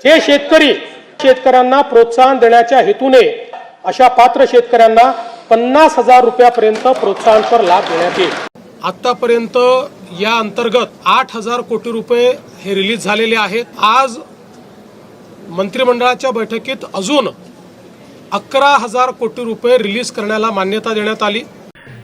जे शेतकऱ्यांना प्रोत्साहन देण्याच्या हेतूने अशा पात्र शेतकऱ्यांना 50,000 रुपयापर्यंत प्रोत्साहनपर लाभ देण्यात येईल। आतापर्यंत या अंतर्गत 8,000 कोटी रुपये हे रिलीज झालेले आहेत। आज मंत्रिमंडळाच्या बैठकीत अजून 11,000 कोटी रुपये रिलीज करण्याला मान्यता देण्यात आली।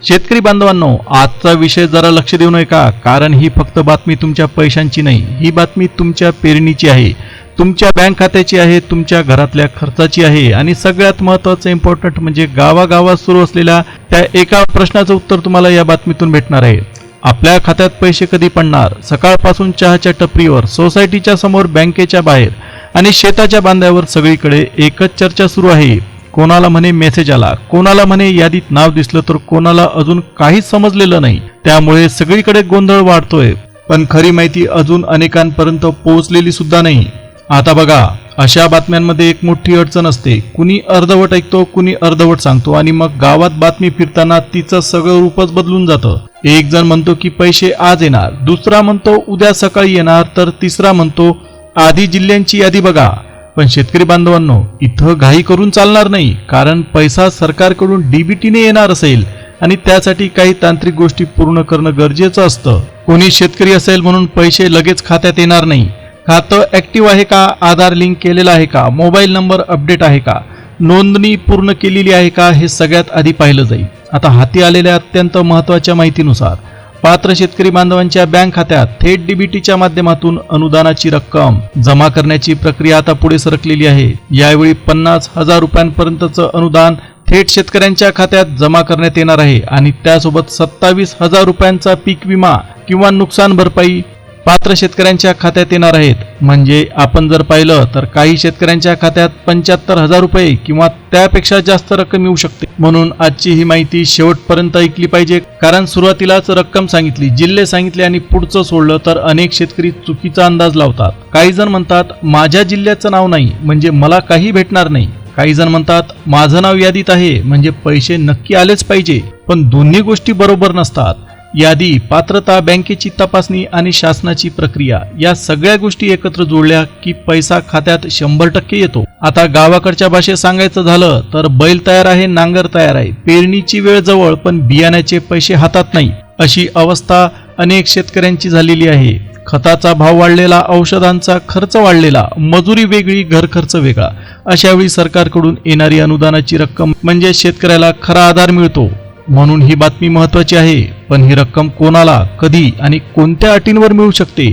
शेतकरी बांधवांनो, आजचा विषय जरा लक्ष देऊ नका, कारण ही फक्त बातमी तुमच्या पैशांची नाही, ही बातमी तुमच्या पेरणीची आहे, तुमच्या बँक खात्याची आहे, तुमच्या घरातल्या खर्चाची आहे आणि सगळ्यात महत्त्वाचं इम्पॉर्टंट म्हणजे गावागावात सुरू असलेल्या त्या एका प्रश्नाचं उत्तर तुम्हाला या बातमीतून भेटणार आहे। आपल्या खात्यात पैसे कधी पडणार? सकाळपासून चहाच्या टपरीवर, सोसायटीच्या समोर, बँकेच्या बाहेर आणि शेताच्या बांध्यावर सगळीकडे एकच चर्चा सुरू आहे। कोणाला म्हणे मेसेज आला, कोणाला म्हणे यादीत नाव दिसलं, तर कोणाला अजून काहीच समजलेलं नाही। त्यामुळे सगळीकडे गोंधळ वाढतोय, पण खरी माहिती अजून अनेकांपर्यंत पोहोचलेली सुद्धा नाही। आता बघा, अशा बातम्यांमध्ये एक मोठी अडचण असते, कुणी अर्धवट ऐकतो, कुणी अर्धवट सांगतो आणि मग गावात बातमी फिरताना तिचं सगळं रूपच बदलून जातं। एक जण म्हणतो की पैसे आज येणार, दुसरा म्हणतो उद्या सकाळी येणार, तर तिसरा म्हणतो आधी जिल्ह्यांची यादी बघा। पण शेतकरी बांधवांनो, इथं घाई करून चालणार नाही, कारण पैसा सरकारकडून डीबीटीने येणार असेल आणि त्यासाठी काही तांत्रिक गोष्टी पूर्ण करणं गरजेचं असतं। कोणी शेतकरी असेल म्हणून पैसे लगेच खात्यात येणार नाही। खातं ऍक्टिव्ह आहे का, आधार लिंक केलेला आहे का, मोबाईल नंबर अपडेट आहे का, नोंदणी पूर्ण केलेली आहे का, हे सगळ्यात आधी पाहिलं जाईल। आता हाती आलेल्या अत्यंत महत्त्वाच्या माहितीनुसार पात्र शेतकरी बांधवांच्या बँक खात्यात थेट डीबीटीच्या माध्यमातून अनुदानाची रक्कम जमा करण्याची प्रक्रिया आता पुढे सरकलेली आहे। यावेळी 50,000 रुपयांपर्यंतचं अनुदान थेट शेतकऱ्यांच्या खात्यात जमा करण्यात येणार आहे आणि त्यासोबत 27,000 रुपयांचा पीक विमा किंवा नुकसान भरपाई पात्र शेतकऱ्यांच्या खात्यात येणार आहेत। म्हणजे आपण जर पाहिलं तर काही शेतकऱ्यांच्या खात्यात 75,000 रुपये किंवा त्यापेक्षा जास्त रक्कम येऊ शकते। म्हणून आजची ही माहिती शेवटपर्यंत ऐकली पाहिजे, कारण सुरुवातीलाच रक्कम सांगितली, जिल्हे सांगितले आणि पुढचं सोडलं तर अनेक शेतकरी चुकीचा अंदाज लावतात। काही जण म्हणतात माझ्या जिल्ह्याचं नाव नाही म्हणजे मला काही भेटणार नाही, काही जण म्हणतात माझं नाव यादीत आहे म्हणजे पैसे नक्की आलेच पाहिजे, पण दोन्ही गोष्टी बरोबर नसतात। यादी, पात्रता, बँकेची तपासणी आणि शासनाची प्रक्रिया या सगळ्या गोष्टी एकत्र जोडल्या की पैसा खात्यात 100% येतो। आता गावाकडच्या भाषेत सांगायचं झालं तर बैल तयार आहे, नांगर तयार आहे, पेरणीची वेळ जवळ पण बियाण्याचे पैसे हातात नाही, अशी अवस्था अनेक शेतकऱ्यांची झालेली आहे। खताचा भाव वाढलेला, औषधांचा खर्च वाढलेला, मजुरी वेगळी, घर खर्च वेगळा, अशावेळी सरकारकडून येणारी अनुदानाची रक्कम म्हणजे शेतकऱ्याला खरा आधार मिळतो। म्हणून ही बातमी महत्त्वाची आहे, पण ही रक्कम कोणाला, कधी आणि कोणत्या अटींवर मिळू शकते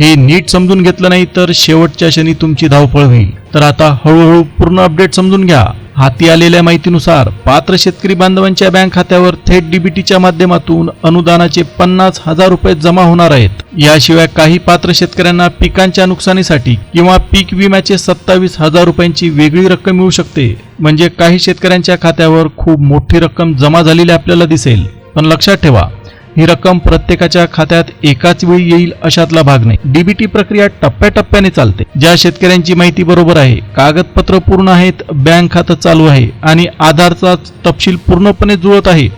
हे नीट समजून घेतलं नाही तर शेवटच्या क्षणी तुमची धावपळ होईल। तर आता हळूहळू पूर्ण अपडेट समजून घ्या। हाती आलेल्या माहितीनुसार पात्र शेतकरी बांधवांच्या बँक खात्यावर थेट डीबीटीच्या माध्यमातून अनुदानाचे 50,000 रुपये जमा होणार आहेत। याशिवाय काही पात्र शेतकऱ्यांना पिकांच्या नुकसानीसाठी किंवा पीक विम्याचे 27,000 रुपयांची वेगळी रक्कम मिळू शकते। म्हणजे काही शेतकऱ्यांच्या खात्यावर खूप मोठी रक्कम जमा झालेली आपल्याला दिसेल, पण लक्षात ठेवा ही रक्कम प्रत्येकाच्या खात्यात एकाच वेळी येईल अशातला भाग नाही। डीबीटी प्रक्रिया टप्प्याटप्प्याने चालते। ज्या शेतकऱ्यांची माहिती बरोबर आहे, कागदपत्र पूर्ण आहेत, बँक खातं चालू आहे आणि आधारचा तपशील पूर्णपणे जुळत आहे,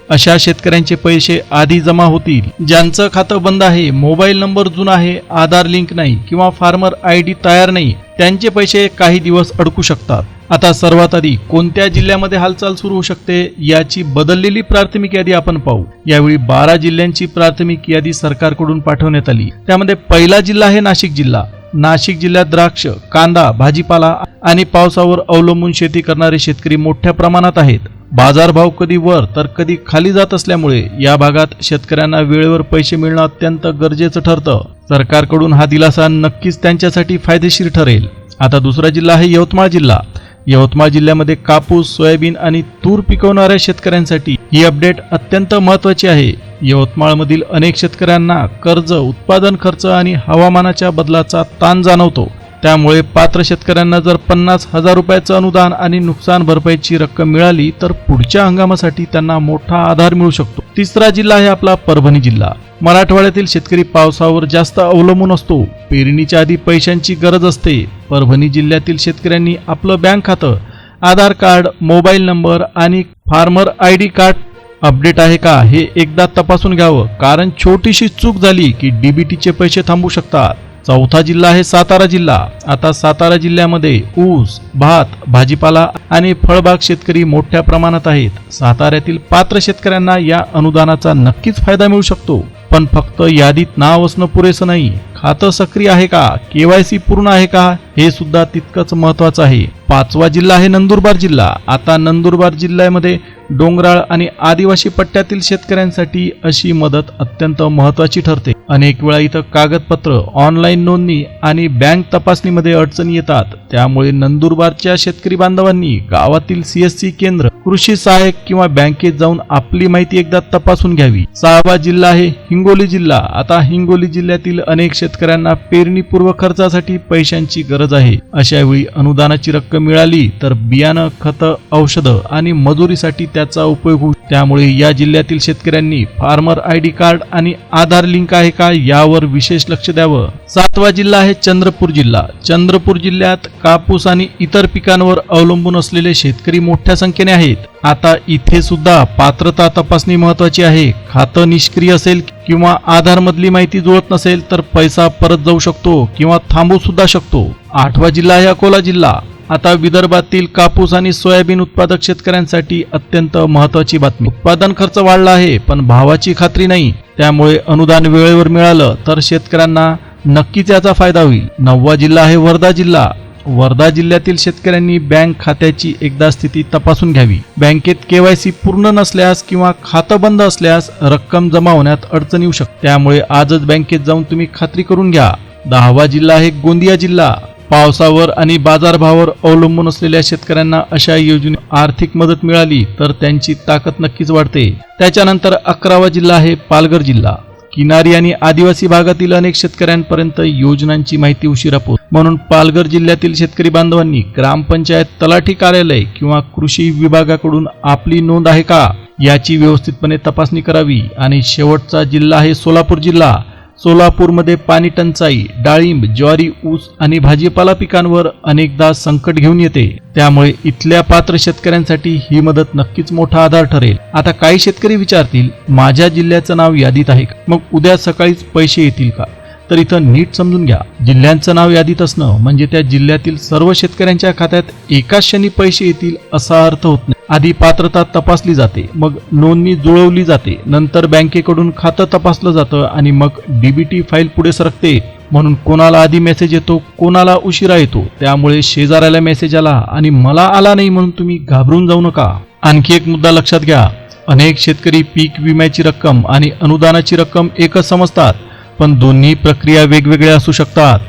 अशा शेतकऱ्यांचे पैसे आधी जमा होतील। ज्यांचं खातं बंद आहे, मोबाईल नंबर जुना आहे, आधार लिंक नाही किंवा फार्मर ID तयार नाही, त्यांचे पैसे काही दिवस अडकू शकतात। आता सर्वात आधी कोणत्या जिल्ह्यामध्ये हालचाल सुरू होऊ शकते याची बदललेली प्राथमिक यादी आपण पाहू। यावेळी 12 जिल्ह्यांची प्राथमिक यादी सरकारकडून पाठवण्यात आली। त्यामध्ये पहिला जिल्हा आहे नाशिक जिल्हा। नाशिक जिल्ह्यात द्राक्ष, कांदा, भाजीपाला आणि पावसावर अवलंबून शेती करणारे शेतकरी मोठ्या प्रमाणात आहेत। बाजारभाव कधी वर तर कधी खाली जात असल्यामुळे या भागात शेतकऱ्यांना वेळेवर पैसे मिळणं अत्यंत गरजेचं ठरतं। सरकारकडून हा दिलासा नक्कीच त्यांच्यासाठी फायदेशीर ठरेल। आता दुसरा जिल्हा आहे यवतमाळ जिल्हा। यवतमाळ जिल्ह्यामध्ये कापूस, सोयाबीन आणि तूर पिकवणाऱ्या शेतकऱ्यांसाठी ही अपडेट अत्यंत महत्त्वाची आहे। यवतमाळमधील अनेक शेतकऱ्यांना कर्ज, उत्पादन खर्च आणि हवामानाच्या बदलाचा ताण जाणवतो। त्यामुळे पात्र शेतकऱ्यांना जर 50,000 रुपयाचं अनुदान आणि नुकसान भरपाईची रक्कम मिळाली तर पुढच्या हंगामासाठी त्यांना मोठा आधार मिळू शकतो। तिसरा जिल्हा आहे आपला परभणी जिल्हा। मराठवाड्यातील शेतकरी पावसावर जास्त अवलंबून असतो, पेरणीच्या आधी पैशांची गरज असते। परभणी जिल्ह्यातील शेतकऱ्यांनी आपलं बँक खातं, आधार कार्ड, मोबाईल नंबर आणि फार्मर ID कार्ड अपडेट आहे का हे एकदा तपासून घ्यावं, कारण छोटीशी चूक झाली की डीबीटीचे पैसे थांबू शकतात। चौथा जिल्हा आहे सातारा जिल्हा. आता सातारा जिल्ह्यामध्ये ऊस, भात, भाजीपाला आणि फळबाग शेतकरी मोठ्या प्रमाणात आहेत. साताऱ्यातील पात्र शेतकऱ्यांना या अनुदानाचा नक्कीच फायदा मिळू शकतो. पण फक्त यादीत नाव असणं पुरेसं नाही. खातं सक्रिय आहे का, KYC पूर्ण आहे का, हे सुद्धा तितकंच महत्वाचं आहे. पाचवा जिल्हा आहे नंदुरबार जिल्हा. आता नंदुरबार जिल्ह्यामध्ये डोंगराळ आणि आदिवासी पट्ट्यातील शेतकऱ्यांसाठी अशी मदत अत्यंत महत्वाची ठरते. अनेक वेळा इथं कागदपत्र, ऑनलाईन नोंदणी आणि बँक तपासणीमध्ये अडचणी येतात. त्यामुळे नंदुरबारच्या शेतकरी बांधवांनी गावातील CSC केंद्र, कृषी सहाय्यक किंवा बँकेत जाऊन आपली माहिती एकदा तपासून घ्यावी. सहावा जिल्हा आहे हिंगोली जिल्हा. आता हिंगोली जिल्ह्यातील अनेक शेतकऱ्यांना पेरणीपूर्व खर्चासाठी पैशांची गरज आहे. अशा वेळी अनुदानाची रक्कम मिळाली तर बियाणं, खतं, औषधं आणि मजुरीसाठी त्याचा उपयोग होईल. त्यामुळे या जिल्ह्यातील शेतकऱ्यांनी फार्मर ID कार्ड आणि आधार लिंक आहे का यावर विशेष लक्ष द्यावं. सातवा जिल्हा आहे चंद्रपूर जिल्हा. चंद्रपूर जिल्ह्यात कापूस आणि इतर पिकांवर अवलंबून असलेले शेतकरी मोठ्या संख्येने आहेत. आता इथे सुद्धा पात्रता तपासणी महत्वाची आहे. खातं निष्क्रिय असेल किंवा आधार मधली माहिती जुळत नसेल तर पैसा परत जाऊ शकतो किंवा थांबू सुद्धा शकतो. आठवा जिल्हा आहे अकोला जिल्हा. आता विदर्भातील कापूस आणि सोयाबीन उत्पादक शेतकऱ्यांसाठी अत्यंत महत्वाची बातमी. उत्पादन खर्च वाढला आहे पण भावाची खात्री नाही. त्यामुळे अनुदान वेळेवर मिळालं तर शेतकऱ्यांना नक्कीच याचा फायदा होईल. नववा जिल्हा आहे वर्धा जिल्हा. वर्धा जिल्ह्यातील शेतकऱ्यांनी बँक खात्याची एकदा स्थिती तपासून घ्यावी. बँकेत KYC पूर्ण नसल्यास किंवा खातं बंद असल्यास रक्कम जमा होण्यात अडचण येऊ शकते. त्यामुळे आजच बँकेत जाऊन तुम्ही खात्री करून घ्या. दहावा जिल्हा आहे गोंदिया जिल्हा. पावसावर आणि बाजारभावावर अवलंबून असलेल्या शेतकऱ्यांना अशा योजने आर्थिक मदत मिळाली तर त्यांची ताकद नक्कीच वाढते. त्याच्यानंतर 11वा जिल्हा आहे पालघर जिल्हा. किनारी आणि आदिवासी भागातील अनेक शेतकऱ्यांपर्यंत योजनांची माहिती उशिरा पोहोचते. म्हणून पालघर जिल्ह्यातील शेतकरी बांधवांनी ग्रामपंचायत, तलाठी कार्यालय किंवा कृषी विभागाकडून आपली नोंद आहे का याची व्यवस्थितपणे तपासणी करावी. आणि शेवटचा जिल्हा आहे सोलापूर जिल्हा. सोलापूरमध्ये पाणी टंचाई, डाळिंब, ज्वारी, ऊस आणि भाजीपाला पिकांवर अनेकदा संकट घेऊन येते. त्यामुळे इथल्या पात्र शेतकऱ्यांसाठी ही मदत नक्कीच मोठा आधार ठरेल. आता काही शेतकरी विचारतील, माझ्या जिल्ह्याचं नाव यादीत आहे का, मग उद्या सकाळीच पैसे येतील का? तर इथं नीट समजून घ्या. जिल्ह्यांचं नाव यादीत असणं म्हणजे त्या जिल्ह्यातील सर्व शेतकऱ्यांच्या खात्यात एकाच क्षणी पैसे येतील असा अर्थ होत नाही. आधी पात्रता तपासली जाते, मग नोंदणी जुळवली जाते, नंतर बँकेकडून खातं तपासलं जातं आणि मग DBT फाईल पुढे सरकते. म्हणून कोणाला आधी मेसेज येतो, कोणाला उशिरा येतो. त्यामुळे शेजाऱ्याला मेसेज आला आणि मला आला नाही म्हणून तुम्ही घाबरून जाऊ नका. आणखी एक मुद्दा लक्षात घ्या. अनेक शेतकरी पीक विम्याची रक्कम आणि अनुदानाची रक्कम एकच समजतात, पण दोन्ही प्रक्रिया वेगवेगळ्या असू शकतात.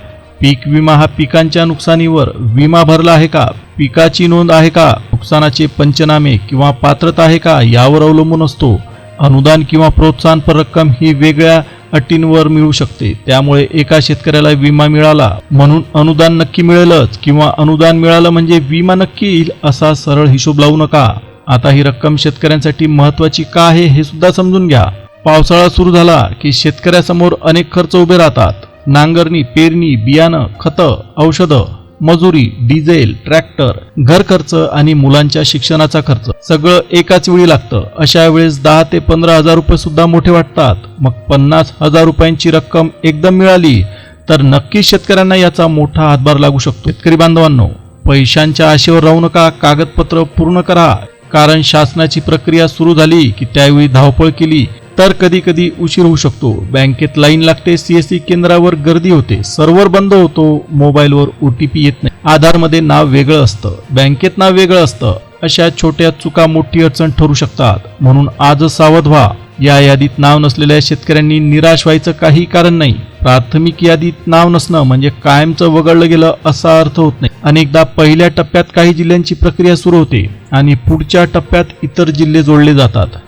पीक विमा हा पिकांच्या नुकसानीवर विमा भरला आहे का, पिकाची नोंद आहे का, नुकसानाचे पंचनामे किंवा पात्रता आहे का यावर अवलंबून असतो. अनुदान किंवा प्रोत्साहनपर रक्कम ही वेगळ्या अटींवर मिळू शकते. त्यामुळे एका शेतकऱ्याला विमा मिळाला म्हणून अनुदान नक्की मिळेलच किंवा अनुदान मिळालं म्हणजे विमा नक्की येईल असा सरळ हिशोब लावू नका. आता ही रक्कम शेतकऱ्यांसाठी महत्वाची का आहे हे सुद्धा समजून घ्या. पावसाळा सुरू झाला की शेतकऱ्यासमोर अनेक खर्च उभे राहतात. नांगरणी, पेरणी, बियाणं, खतं, औषधं, मजुरी, डिझेल, ट्रॅक्टर, घर खर्च आणि मुलांच्या शिक्षणाचा खर्च सगळं एकाच वेळी लागतं. अशा वेळेस 10 ते 15 हजार रुपये सुद्धा मोठे वाटतात. मग 50,000 रुपयांची रक्कम एकदम मिळाली तर नक्कीच शेतकऱ्यांना याचा मोठा हातभार लागू शकतो. शेतकरी बांधवांनो, पैशांच्या आशेवर राहू नका. कागदपत्र पूर्ण करा. कारण शासनाची प्रक्रिया सुरू झाली की त्यावेळी धावपळ केली तर कधी कधी उशीर होऊ शकतो. बँकेत लाईन लागते, CSC केंद्रावर गर्दी होते, सर्व्हर बंद होतो, मोबाईलवर OTP येत नाही, आधारमध्ये नाव वेगळं असतं, बँकेत नाव वेगळं असतं. अशा छोट्या चुका मोठी अडचण ठरू शकतात. म्हणून आजच सावध व्हा. या यादीत नाव नसलेल्या शेतकऱ्यांनी निराश व्हायचं काही कारण नाही. प्राथमिक यादीत नाव नसणं म्हणजे कायमचं वगळलं गेलं असा अर्थ होत नाही. अनेकदा पहिल्या टप्प्यात काही जिल्ह्यांची प्रक्रिया सुरू होते आणि पुढच्या टप्प्यात इतर जिल्हे जोडले जातात.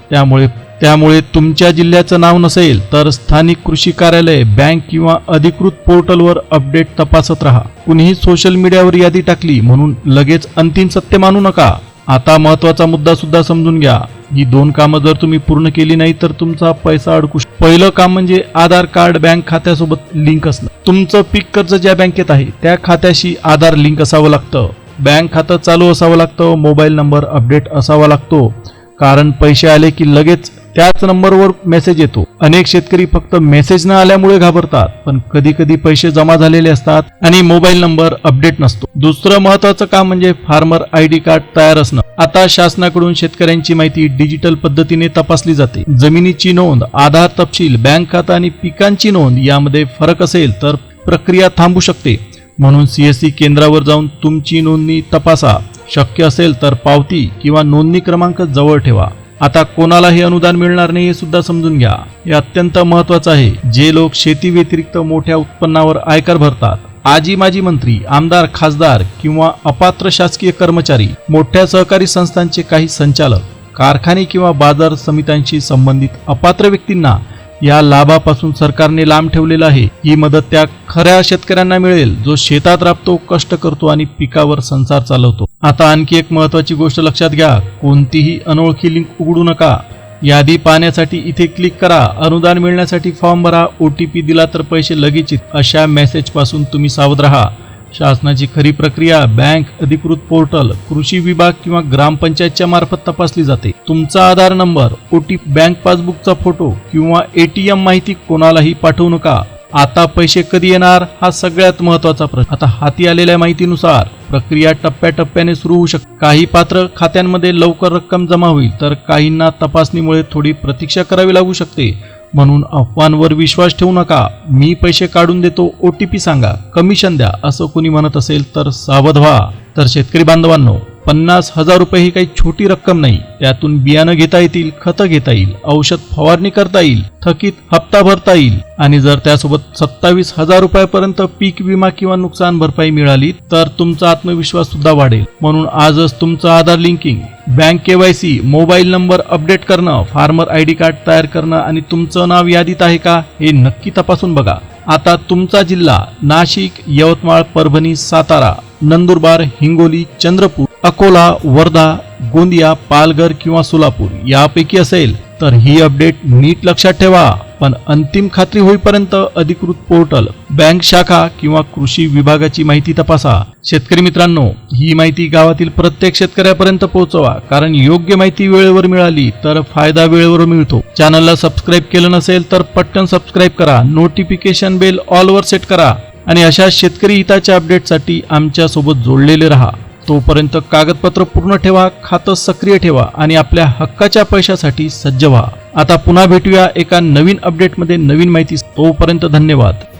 त्यामुळे तुमच्या जिल्ह्याचं नाव नसेल तर स्थानिक कृषी कार्यालय, बँक किंवा अधिकृत पोर्टलवर अपडेट तपासत राहा. कुणीही सोशल मीडियावर यादी टाकली म्हणून लगेच अंतिम सत्य मानू नका. आता महत्वाचा मुद्दा सुद्धा समजून घ्या. ही 2 कामं जर तुम्ही पूर्ण केली नाही तर तुमचा पैसा अडकू शकतो. पहिलं काम म्हणजे आधार कार्ड बँक खात्यासोबत लिंक असणं. तुमचं पीक कर्ज ज्या बँकेत आहे त्या खात्याशी आधार लिंक असावं लागतं. बँक खातं चालू असावं लागतं. मोबाईल नंबर अपडेट असावा लागतो. कारण पैसे आले की लगेच त्याच नंबरवर मेसेज येतो. अनेक शेतकरी फक्त मेसेज न आल्यामुळे घाबरतात, पण कधी कधी पैसे जमा झालेले असतात आणि मोबाईल नंबर अपडेट नसतो. दुसरं महत्वाचं काम म्हणजे फार्मर ID कार्ड तयार असणं. आता शासनाकडून शेतकऱ्यांची माहिती डिजिटल पद्धतीने तपासली जाते. जमिनीची नोंद, आधार तपशील, बँक खाता आणि पिकांची नोंद यामध्ये फरक असेल तर प्रक्रिया थांबू शकते. म्हणून CSC केंद्रावर जाऊन तुमची नोंदणी तपासा. शक्य असेल तर पावती किंवा नोंदणी क्रमांक जवळ ठेवा. आता कोणालाही अनुदान मिळणार नाही हे सुद्धा समजून घ्या. हे अत्यंत महत्वाचं आहे. जे लोक शेती व्यतिरिक्त मोठ्या उत्पन्नावर आयकर भरतात, आजी माजी मंत्री, आमदार, खासदार किंवा अपात्र शासकीय कर्मचारी, मोठ्या सहकारी संस्थांचे काही संचालक, कारखाने किंवा बाजार समित्यांशी संबंधित अपात्र व्यक्तींना या लाभापासून सरकारने लांब ठेवलेलं आहे. ही मदत त्या खऱ्या शेतकऱ्यांना मिळेल जो शेतात राबतो, कष्ट करतो आणि पिकावर संसार चालवतो. आता आणखी एक महत्वाची गोष्ट लक्षात घ्या. कोणतीही अनोळखी लिंक उघडू नका. यादी पाहण्यासाठी इथे क्लिक करा, अनुदान मिळण्यासाठी फॉर्म भरा, OTP दिला तर पैसे लगेच येतील, अशा मेसेज पासून तुम्ही सावध राहा. शासनाची खरी प्रक्रिया बँक अधिकृत पोर्टल, कृषी विभाग किंवा ग्रामपंचायतच्या मार्फत तपासली जाते. तुमचा आधार नंबर, OTP, बँक पासबुकचा फोटो किंवा ATM माहिती कोणालाही पाठवू नका. आता पैसे कधी येणार हा सगळ्यात महत्वाचा प्रश्न. आता हाती आलेल्या माहितीनुसार प्रक्रिया टप्प्याटप्प्याने सुरू होऊ शकते. काही पात्र खात्यांमध्ये लवकर रक्कम जमा होईल तर काहींना तपासणीमुळे थोडी प्रतीक्षा करावी लागू शकते. म्हणून अफवांवर विश्वास ठेवू नका. मी पैसे काढून देतो, OTP सांगा, कमिशन द्या असं कोणी म्हणत असेल तर सावध व्हा. तर शेतकरी बांधवांनो, 50,000 रुपये ही काही छोटी रक्कम नाही. त्यातून बियाणं घेता येतील, खतं घेता येईल, औषध फवारणी करता येईल, थकीत हप्ता भरता येईल आणि जर त्यासोबत 27,000 रुपयापर्यंत पीक विमा किंवा नुकसान भरपाई मिळाली तर तुमचा आत्मविश्वास सुद्धा वाढेल. म्हणून आजच तुमचं Aadhaar linking, bank KYC, mobile number update करणं, फार्मर ID कार्ड तयार करणं आणि तुमचं नाव यादीत आहे का हे नक्की तपासून बघा. आता तुमचा जिल्हा नाशिक, यवतमाळ, परभणी, सातारा, नंदुरबार, हिंगोली, चंद्रपूर, अकोला, वर्धा, गोंदिया, पालघर किंवा सोलापूर यापैकी असेल तर ही अपडेट नीट लक्षात ठेवा. पण अंतिम खात्री होईपर्यंत अधिकृत पोर्टल, बँक शाखा किंवा कृषी विभागाची माहिती तपासा. शेतकरी मित्रांनो, ही माहिती गावातील प्रत्येक शेतकऱ्यापर्यंत पोहोचवा, कारण योग्य माहिती वेळेवर मिळाली तर फायदा वेळेवर मिळतो. चॅनलला सबस्क्राईब केलं नसेल तर पटकन सबस्क्राईब करा, नोटिफिकेशन बेल ऑलवर सेट करा आणि अशा शेतकरी हिताच्या अपडेटसाठी आमच्या सोबत जोडलेले रहा. तोपर्यंत कागदपत्र पूर्ण ठेवा, खातं सक्रिय ठेवा आणि आपल्या हक्काच्या पैशासाठी सज्ज व्हा. आता पुन्हा भेटूया एका नवीन अपडेटमध्ये नवीन माहिती. तोपर्यंत धन्यवाद.